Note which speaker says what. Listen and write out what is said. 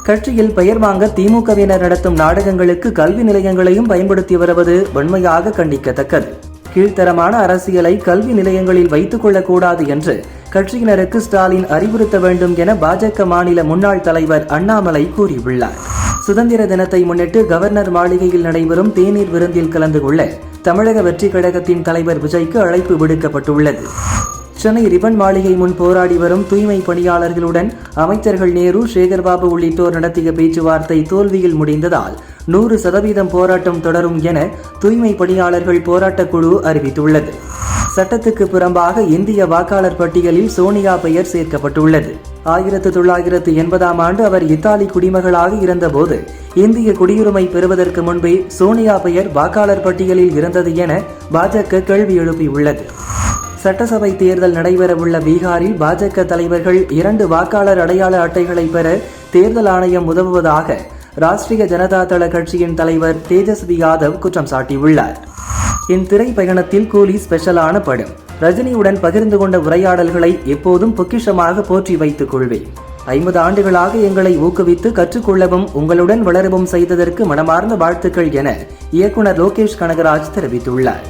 Speaker 1: கட்சியில் பெயர் வாங்க திமுகவினர் நடத்தும் நாடகங்களுக்கு கல்வி நிலையங்களையும் பயன்படுத்தி வருவது வன்மையாக கண்டிக்கத்தக்கது. கீழ்த்தரமான அரசியலை கல்வி நிலையங்களில் வைத்துக் கொள்ளக்கூடாது என்று கட்சியினருக்கு ஸ்டாலின் அறிவுறுத்த வேண்டும் என பாஜக மாநில முன்னாள் தலைவர் அண்ணாமலை கூறியுள்ளார். சுதந்திர தினத்தை முன்னிட்டு கவர்னர் மாளிகையில் நடைபெறும் தேநீர் விருந்தில் கலந்து கொள்ள தமிழக வெற்றி கழகத்தின் தலைவர் விஜய்க்கு அழைப்பு விடுக்கப்பட்டுள்ளது. சென்னை ரிபன் மாளிகை முன் போராடி வரும் தூய்மை பணியாளர்களுடன் அமைச்சர்கள் நேரு, சேகர்பாபு உள்ளிட்டோர் நடத்திய பேச்சுவார்த்தை தோல்வியில் முடிந்ததால் 100% போராட்டம் தொடரும் என தூய்மை பணியாளர்கள் போராட்டக் குழு அறிவித்துள்ளது. சட்டத்துக்கு புறம்பாக இந்திய வாக்காளர் பட்டியலில் சோனியா பெயர் சேர்க்கப்பட்டுள்ளது. 1980ஆம் ஆண்டு அவர் இத்தாலி குடிமகளாக இருந்தபோது இந்திய குடியுரிமை பெறுவதற்கு முன்பே சோனியா பெயர் வாக்காளர் பட்டியலில் இருந்தது என பாஜக கேள்வி எழுப்பியுள்ளது. சட்டசபை தேர்தல் நடைபெறவுள்ள பீகாரில் பாஜக தலைவர்கள் 2 வாக்காளர் அடையாள அட்டைகளை பெற தேர்தல் ஆணையம் உதவுவதாக ராஷ்டிரிய ஜனதா தள கட்சியின் தலைவர் தேஜஸ்வி யாதவ் குற்றம் சாட்டியுள்ளார். என் திரை பயணத்தில் கூலி ஸ்பெஷலான படம். ரஜினியுடன் பகிர்ந்து கொண்ட உரையாடல்களை எப்போதும் பொக்கிஷமாக போற்றி வைத்துக் கொள்வேன். 50 ஆண்டுகளாக எங்களை ஊக்குவித்து கற்றுக்கொள்ளவும் உங்களுடன் வளரவும் செய்ததற்கு மனமார்ந்த வாழ்த்துக்கள் என இயக்குனர் லோகேஷ் கனகராஜ் தெரிவித்துள்ளார்.